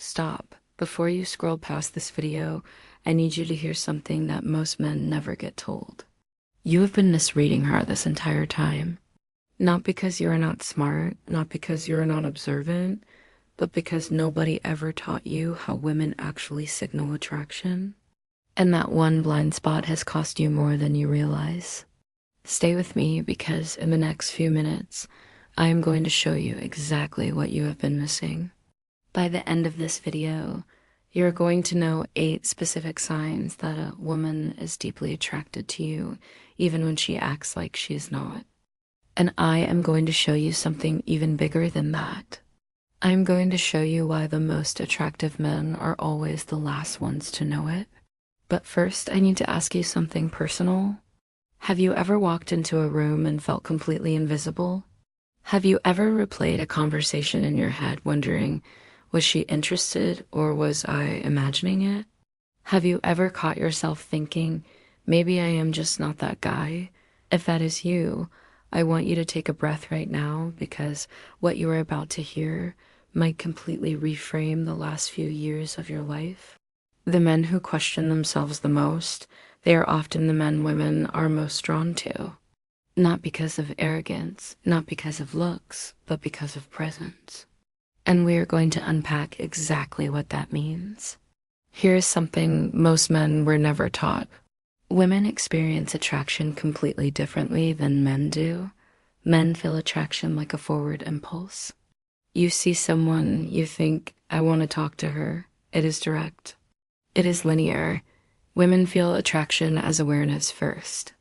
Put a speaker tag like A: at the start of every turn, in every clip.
A: Stop. Before you scroll past this video, I need you to hear something that most men never get told. You have been misreading her this entire time. Not because you are not smart, not because you are not observant, but because nobody ever taught you how women actually signal attraction. And that one blind spot has cost you more than you realize. Stay with me because in the next few minutes, I am going to show you exactly what you have been missing. By the end of this video, you're going to know 8 specific signs that a woman is deeply attracted to you, even when she acts like she is not. And I am going to show you something even bigger than that. I'm going to show you why the most attractive men are always the last ones to know it. But first, I need to ask you something personal. Have you ever walked into a room and felt completely invisible? Have you ever replayed a conversation in your head wondering, was she interested or was I imagining it? Have you ever caught yourself thinking, maybe I am just not that guy? If that is you, I want you to take a breath right now because what you are about to hear might completely reframe the last few years of your life. The men who question themselves the most, they are often the men women are most drawn to. Not because of arrogance, not because of looks, but because of presence. And we are going to unpack exactly what that means. Here is something most men were never taught. Women experience attraction completely differently than men do. Men feel attraction like a forward impulse. You see someone, you think, I want to talk to her. It is direct. It is linear. Women feel attraction as awareness first.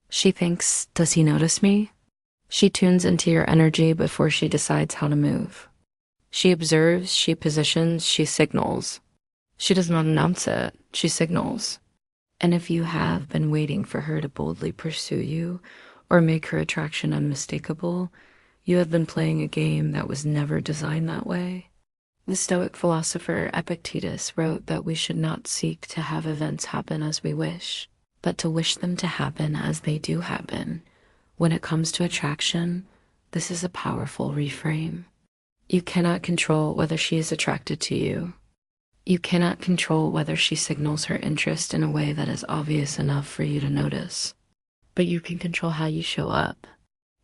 A: She thinks, does he notice me? She tunes into your energy before she decides how to move. She observes, she positions, she signals. She does not announce it, she signals. And if you have been waiting for her to boldly pursue you or make her attraction unmistakable, you have been playing a game that was never designed that way. The Stoic philosopher Epictetus wrote that we should not seek to have events happen as we wish, but to wish them to happen as they do happen. When it comes to attraction, this is a powerful reframe. You cannot control whether she is attracted to you. You cannot control whether she signals her interest in a way that is obvious enough for you to notice. But you can control how you show up.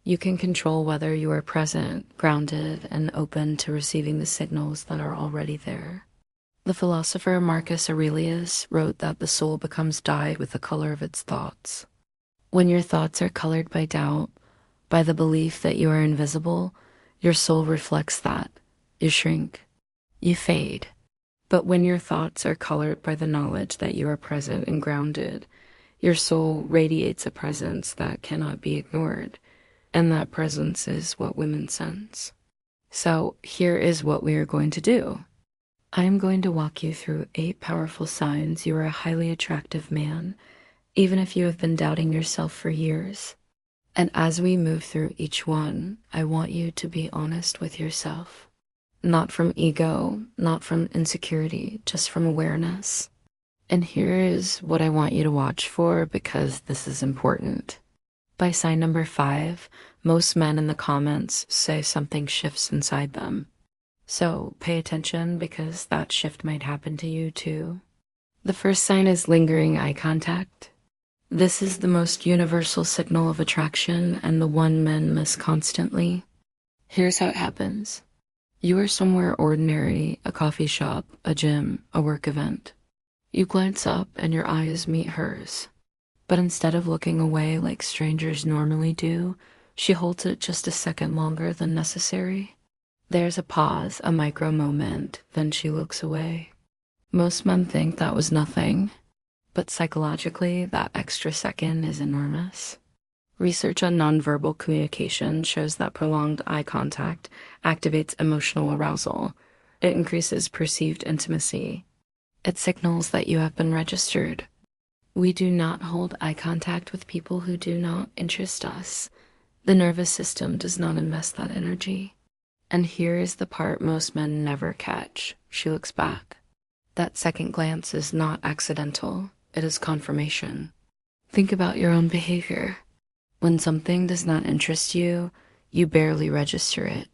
A: You can control whether you are present, grounded, and open to receiving the signals that are already there. The philosopher Marcus Aurelius wrote that the soul becomes dyed with the color of its thoughts. When your thoughts are colored by doubt, by the belief that you are invisible, your soul reflects that. You shrink. You fade. But when your thoughts are colored by the knowledge that you are present and grounded, your soul radiates a presence that cannot be ignored. And that presence is what women sense. So here is what we are going to do. I am going to walk you through 8 powerful signs you are a highly attractive man, even if you have been doubting yourself for years. And as we move through each one, I want you to be honest with yourself. Not from ego, not from insecurity, just from awareness. And here is what I want you to watch for because this is important. By sign number 5, most men in the comments say something shifts inside them. So pay attention because that shift might happen to you too. The first sign is lingering eye contact. This is the most universal signal of attraction and the one men miss constantly. Here's how it happens. You are somewhere ordinary, a coffee shop, a gym, a work event. You glance up and your eyes meet hers. But instead of looking away like strangers normally do, she holds it just a second longer than necessary. There's a pause, a micro moment, then she looks away. Most men think that was nothing. But psychologically, that extra second is enormous. Research on nonverbal communication shows that prolonged eye contact activates emotional arousal. It increases perceived intimacy. It signals that you have been registered. We do not hold eye contact with people who do not interest us. The nervous system does not invest that energy. And here is the part most men never catch. She looks back. That second glance is not accidental. It is confirmation. Think about your own behavior. When something does not interest you, you barely register it.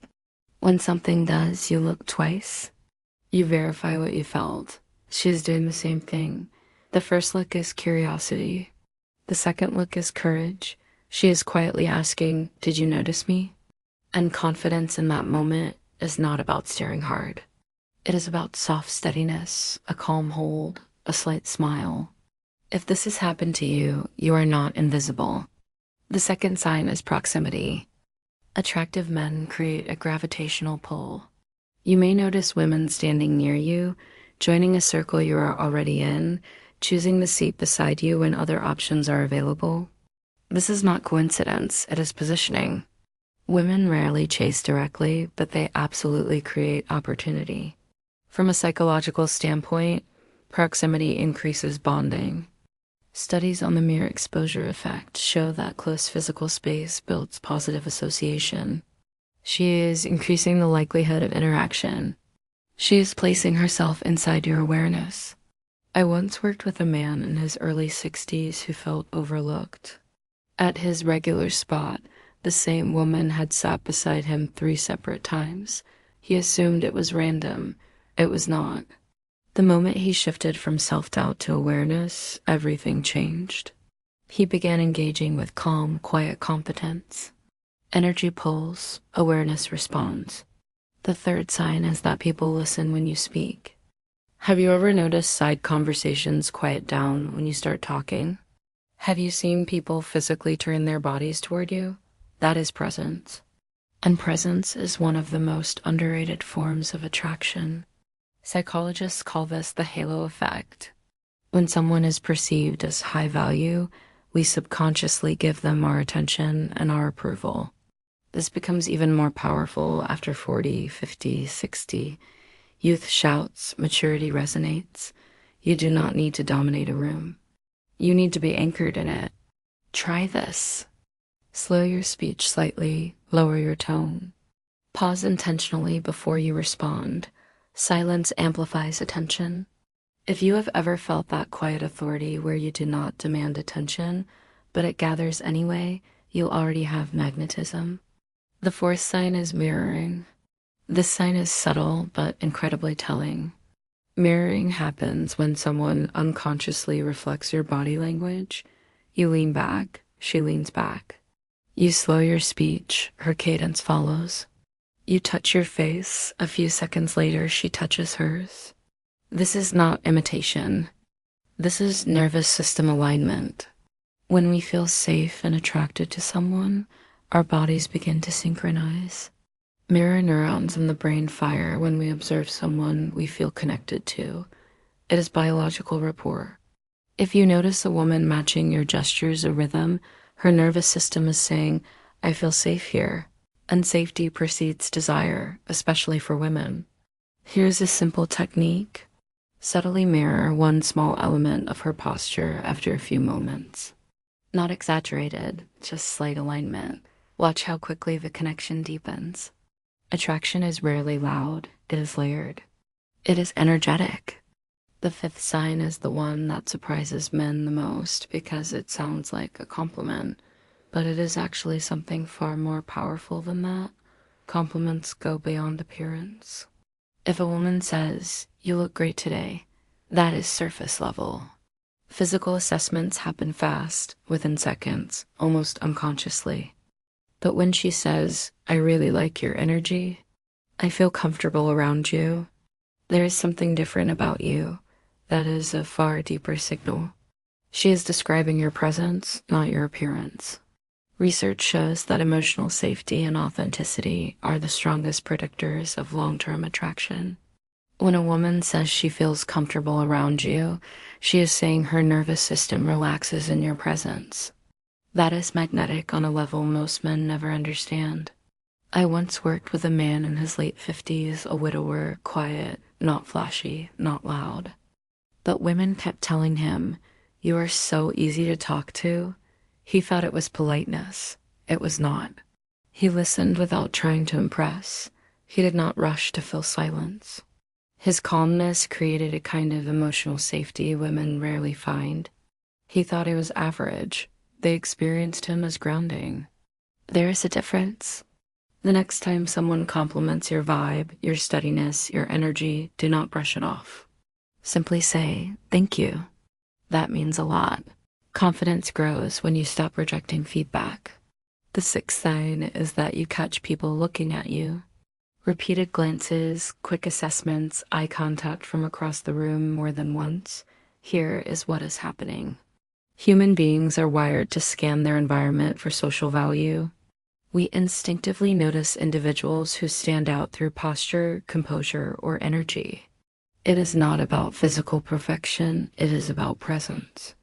A: When something does, you look twice. You verify what you felt. She's doing the same thing. The first look is curiosity. The second look is courage. She is quietly asking, "Did you notice me?" And confidence in that moment is not about staring hard. It is about soft steadiness, a calm hold, a slight smile. If this has happened to you, you are not invisible. The second sign is proximity. Attractive men create a gravitational pull. You may notice women standing near you, joining a circle you are already in, choosing the seat beside you when other options are available. This is not coincidence, it is positioning. Women rarely chase directly, but they absolutely create opportunity. From a psychological standpoint, proximity increases bonding. Studies on the mere exposure effect show that close physical space builds positive association. She is increasing the likelihood of interaction. She is placing herself inside your awareness. I once worked with a man in his early 60s who felt overlooked. At his regular spot, the same woman had sat beside him 3 separate times. He assumed it was random. It was not. The moment he shifted from self-doubt to awareness, everything changed. He began engaging with calm, quiet competence. Energy pulls, awareness responds. The third sign is that people listen when you speak. Have you ever noticed side conversations quiet down when you start talking? Have you seen people physically turn their bodies toward you? That is presence. And presence is one of the most underrated forms of attraction. Psychologists call this the halo effect. When someone is perceived as high value, we subconsciously give them our attention and our approval. This becomes even more powerful after 40, 50, 60. Youth shouts, maturity resonates. You do not need to dominate a room. You need to be anchored in it. Try this. Slow your speech slightly, lower your tone. Pause intentionally before you respond. Silence amplifies attention. If you have ever felt that quiet authority where you do not demand attention, but it gathers anyway, you'll already have magnetism. The fourth sign is mirroring. This sign is subtle but incredibly telling. Mirroring happens when someone unconsciously reflects your body language. You lean back, she leans back. You slow your speech, her cadence follows. You touch your face, a few seconds later she touches hers. This is not imitation. This is nervous system alignment. When we feel safe and attracted to someone, our bodies begin to synchronize. Mirror neurons in the brain fire when we observe someone we feel connected to. It is biological rapport. If you notice a woman matching your gestures or rhythm, her nervous system is saying, "I feel safe here." And safety precedes desire, especially for women. Here's a simple technique. Subtly mirror one small element of her posture after a few moments. Not exaggerated, just slight alignment. Watch how quickly the connection deepens. Attraction is rarely loud, it is layered. It is energetic. The fifth sign is the one that surprises men the most because it sounds like a compliment. But it is actually something far more powerful than that. Compliments go beyond appearance. If a woman says, "You look great today," that is surface level. Physical assessments happen fast, within seconds, almost unconsciously. But when she says, "I really like your energy," "I feel comfortable around you," there is something different about you. That is a far deeper signal. She is describing your presence, not your appearance. Research shows that emotional safety and authenticity are the strongest predictors of long-term attraction. When a woman says she feels comfortable around you, she is saying her nervous system relaxes in your presence. That is magnetic on a level most men never understand. I once worked with a man in his late 50s, a widower, quiet, not flashy, not loud. But women kept telling him, "You are so easy to talk to." He thought it was politeness. It was not. He listened without trying to impress. He did not rush to fill silence. His calmness created a kind of emotional safety women rarely find. He thought he was average. They experienced him as grounding. There is a difference. The next time someone compliments your vibe, your steadiness, your energy, do not brush it off. Simply say, "Thank you." That means a lot. Confidence grows when you stop rejecting feedback. The sixth sign is that you catch people looking at you. Repeated glances, quick assessments, eye contact from across the room more than once. Here is what is happening. Human beings are wired to scan their environment for social value. We instinctively notice individuals who stand out through posture, composure, or energy. It is not about physical perfection, it is about presence.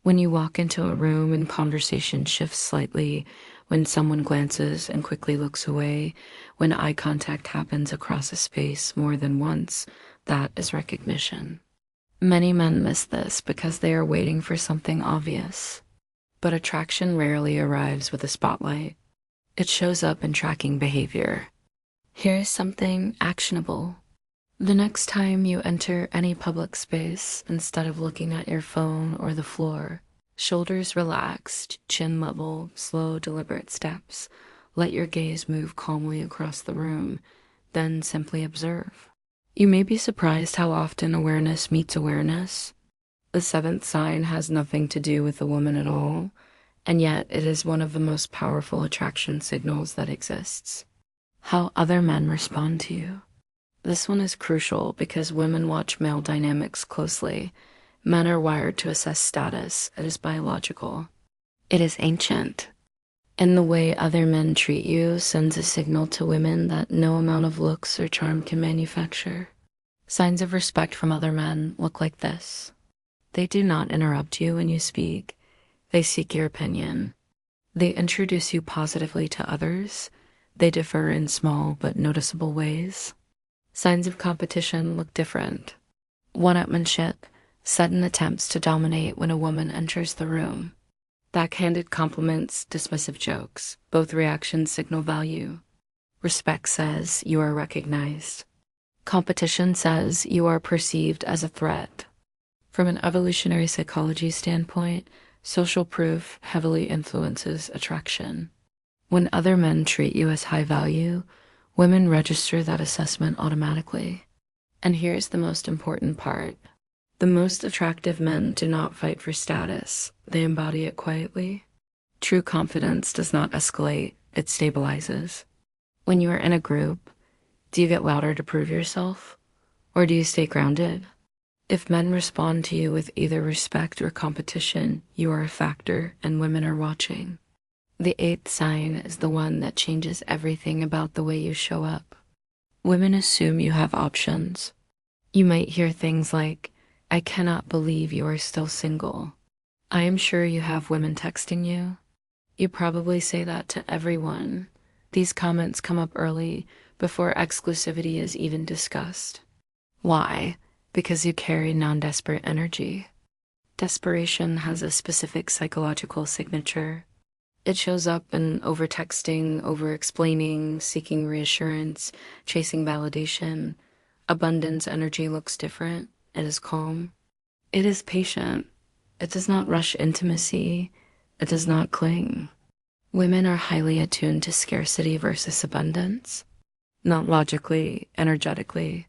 A: When you walk into a room and conversation shifts slightly, when someone glances and quickly looks away, when eye contact happens across a space more than once, that is recognition. Many men miss this because they are waiting for something obvious. But attraction rarely arrives with a spotlight. It shows up in tracking behavior. Here is something actionable. The next time you enter any public space, instead of looking at your phone or the floor, shoulders relaxed, chin level, slow, deliberate steps. Let your gaze move calmly across the room, then simply observe. You may be surprised how often awareness meets awareness. The seventh sign has nothing to do with the woman at all, and yet it is one of the most powerful attraction signals that exists. How other men respond to you. This one is crucial because women watch male dynamics closely. Men are wired to assess status. It is biological. It is ancient. And the way other men treat you sends a signal to women that no amount of looks or charm can manufacture. Signs of respect from other men look like this. They do not interrupt you when you speak. They seek your opinion. They introduce you positively to others. They differ in small but noticeable ways. Signs of competition look different. One-upmanship, sudden attempts to dominate when a woman enters the room. Backhanded compliments, dismissive jokes. Both reactions signal value. Respect says you are recognized. Competition says you are perceived as a threat. From an evolutionary psychology standpoint, social proof heavily influences attraction. When other men treat you as high value, women register that assessment automatically. And here's the most important part. The most attractive men do not fight for status. They embody it quietly. True confidence does not escalate, it stabilizes. When you are in a group, do you get louder to prove yourself? Or do you stay grounded? If men respond to you with either respect or competition, you are a factor and women are watching. The eighth sign is the one that changes everything about the way you show up. Women assume you have options. You might hear things like, "I cannot believe you are still single." I am sure you have women texting you. You probably say that to everyone. These comments come up early, before exclusivity is even discussed. Why? Because you carry non-desperate energy. Desperation has a specific psychological signature. It shows up in over-texting, over-explaining, seeking reassurance, chasing validation. Abundance energy looks different. It is calm. It is patient. It does not rush intimacy. It does not cling. Women are highly attuned to scarcity versus abundance. Not logically, energetically.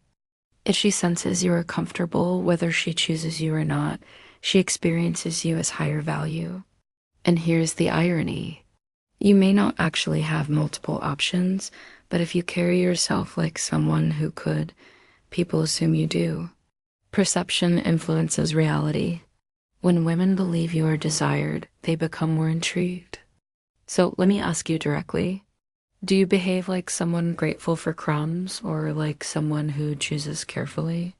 A: If she senses you are comfortable, whether she chooses you or not, she experiences you as higher value. And here's the irony. You may not actually have multiple options, but if you carry yourself like someone who could, people assume you do. Perception influences reality. When women believe you are desired, they become more intrigued. So let me ask you directly. Do you behave like someone grateful for crumbs or like someone who chooses carefully?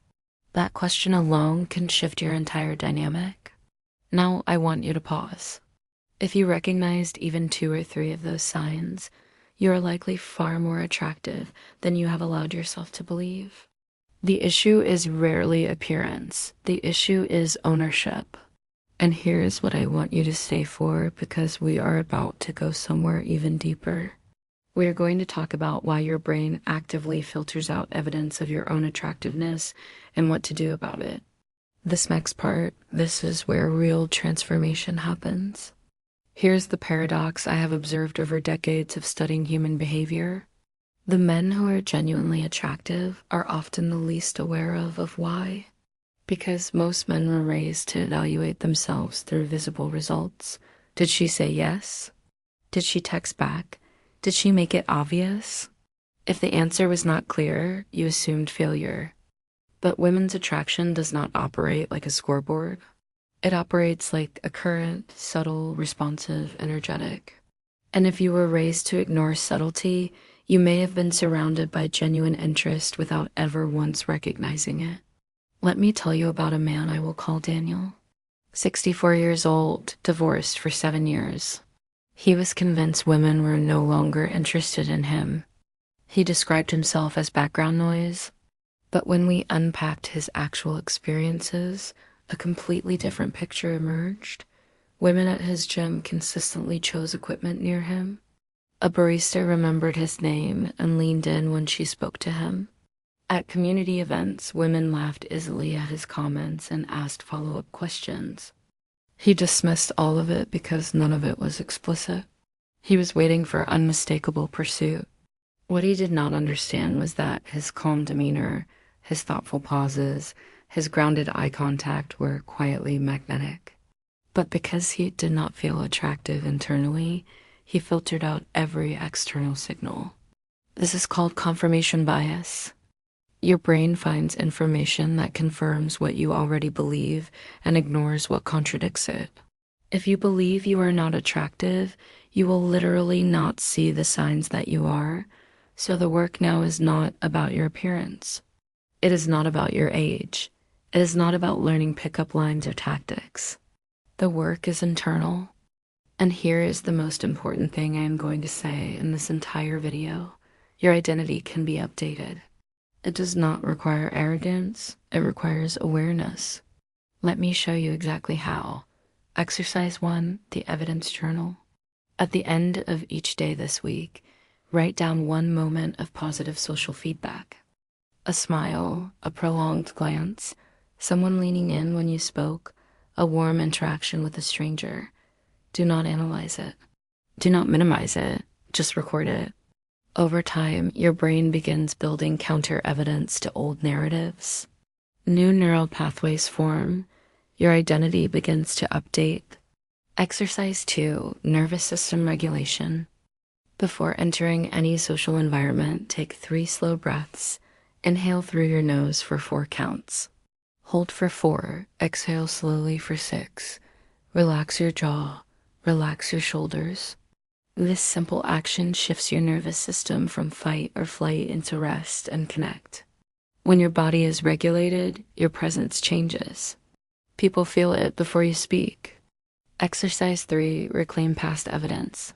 A: That question alone can shift your entire dynamic. Now I want you to pause. If you recognized even 2 or 3 of those signs, you are likely far more attractive than you have allowed yourself to believe. The issue is rarely appearance. The issue is ownership. And here's what I want you to stay for because we are about to go somewhere even deeper. We are going to talk about why your brain actively filters out evidence of your own attractiveness and what to do about it. This next part, this is where real transformation happens. Here's the paradox I have observed over decades of studying human behavior. The men who are genuinely attractive are often the least aware of why. Because most men were raised to evaluate themselves through visible results. Did she say yes? Did she text back? Did she make it obvious? If the answer was not clear, you assumed failure. But women's attraction does not operate like a scoreboard. It operates like a current, subtle, responsive, energetic. And if you were raised to ignore subtlety, you may have been surrounded by genuine interest without ever once recognizing it. Let me tell you about a man I will call Daniel. 64 years old, divorced for 7 years. He was convinced women were no longer interested in him. He described himself as background noise. But when we unpacked his actual experiences, a completely different picture emerged. Women at his gym consistently chose equipment near him. A barista remembered his name and leaned in when she spoke to him. At community events, women laughed easily at his comments and asked follow-up questions. He dismissed all of it because none of it was explicit. He was waiting for unmistakable pursuit. What he did not understand was that his calm demeanor, his thoughtful pauses, his grounded eye contact were quietly magnetic. But because he did not feel attractive internally, he filtered out every external signal. This is called confirmation bias. Your brain finds information that confirms what you already believe and ignores what contradicts it. If you believe you are not attractive, you will literally not see the signs that you are. So the work now is not about your appearance. It is not about your age. It is not about learning pickup lines or tactics. The work is internal. And here is the most important thing I am going to say in this entire video. Your identity can be updated. It does not require arrogance. It requires awareness. Let me show you exactly how. Exercise 1, the evidence journal. At the end of each day this week, write down one moment of positive social feedback. A smile, a prolonged glance, someone leaning in when you spoke, a warm interaction with a stranger. Do not analyze it. Do not minimize it. Just record it. Over time, your brain begins building counter-evidence to old narratives. New neural pathways form. Your identity begins to update. Exercise 2, nervous system regulation. Before entering any social environment, take 3 slow breaths. Inhale through your nose for 4 counts. Hold for 4. Exhale slowly for 6. Relax your jaw. Relax your shoulders. This simple action shifts your nervous system from fight or flight into rest and connect. When your body is regulated, your presence changes. People feel it before you speak. Exercise 3, reclaim past evidence.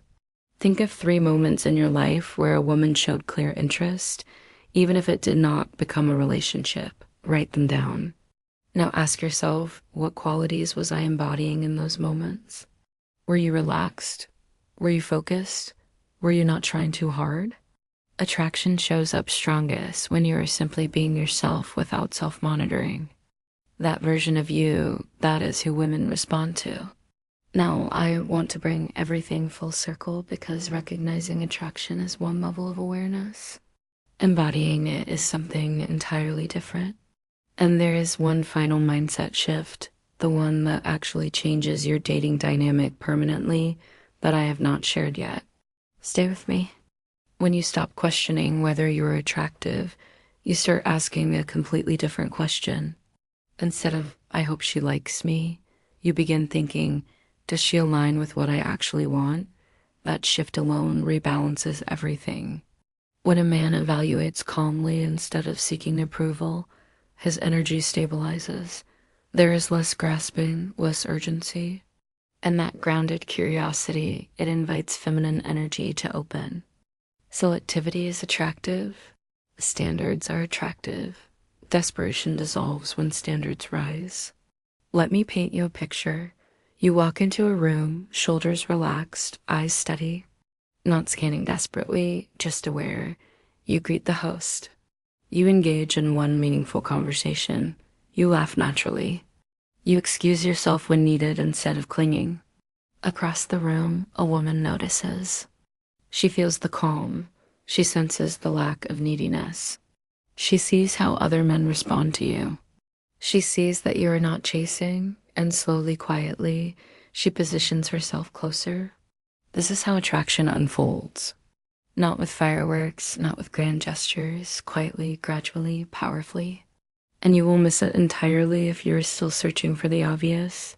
A: Think of 3 moments in your life where a woman showed clear interest, even if it did not become a relationship. Write them down. Now ask yourself, what qualities was I embodying in those moments? Were you relaxed? Were you focused? Were you not trying too hard? Attraction shows up strongest when you are simply being yourself without self-monitoring. That version of you, that is who women respond to. Now, I want to bring everything full circle because recognizing attraction is one level of awareness. Embodying it is something entirely different. And there is one final mindset shift, the one that actually changes your dating dynamic permanently, that I have not shared yet. Stay with me. When you stop questioning whether you are attractive, you start asking a completely different question. Instead of, I hope she likes me, you begin thinking, does she align with what I actually want? That shift alone rebalances everything. When a man evaluates calmly instead of seeking approval, his energy stabilizes. There is less grasping, less urgency. And that grounded curiosity, it invites feminine energy to open. Selectivity is attractive. Standards are attractive. Desperation dissolves when standards rise. Let me paint you a picture. You walk into a room, shoulders relaxed, eyes steady, not scanning desperately, just aware. You greet the host. You engage in one meaningful conversation. You laugh naturally. You excuse yourself when needed instead of clinging. Across the room, a woman notices. She feels the calm. She senses the lack of neediness. She sees how other men respond to you. She sees that you are not chasing, and slowly, quietly, she positions herself closer. This is how attraction unfolds. Not with fireworks, not with grand gestures, quietly, gradually, powerfully. And you will miss it entirely if you're still searching for the obvious.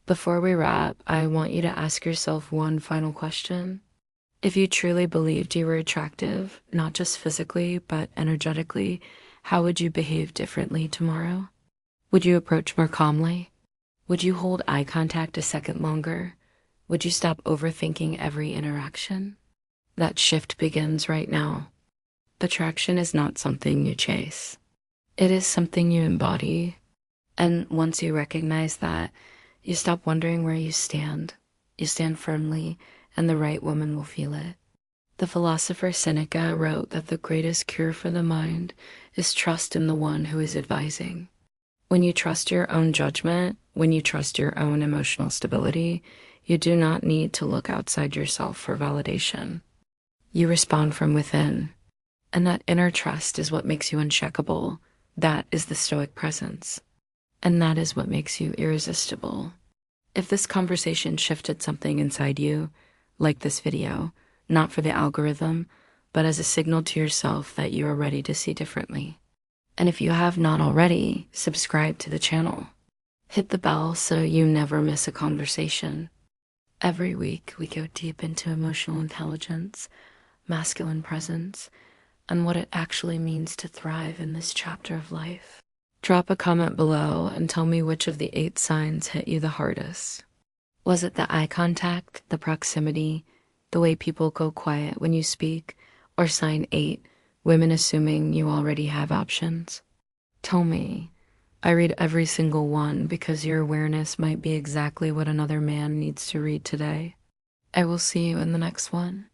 A: Before we wrap, I want you to ask yourself one final question. If you truly believed you were attractive, not just physically, but energetically, how would you behave differently tomorrow? Would you approach more calmly? Would you hold eye contact a second longer? Would you stop overthinking every interaction? That shift begins right now. Attraction is not something you chase. It is something you embody. And once you recognize that, you stop wondering where you stand. You stand firmly, and the right woman will feel it. The philosopher Seneca wrote that the greatest cure for the mind is trust in the one who is advising. When you trust your own judgment, when you trust your own emotional stability, you do not need to look outside yourself for validation. You respond from within. And that inner trust is what makes you uncheckable. That is the stoic presence. And that is what makes you irresistible. If this conversation shifted something inside you, like this video, not for the algorithm, but as a signal to yourself that you are ready to see differently. And if you have not already, subscribe to the channel. Hit the bell so you never miss a conversation. Every week, we go deep into emotional intelligence, masculine presence, and what it actually means to thrive in this chapter of life. Drop a comment below and tell me which of the 8 signs hit you the hardest. Was it the eye contact, the proximity, the way people go quiet when you speak, or sign 8, women assuming you already have options? Tell me. I read every single one because your awareness might be exactly what another man needs to read today. I will see you in the next one.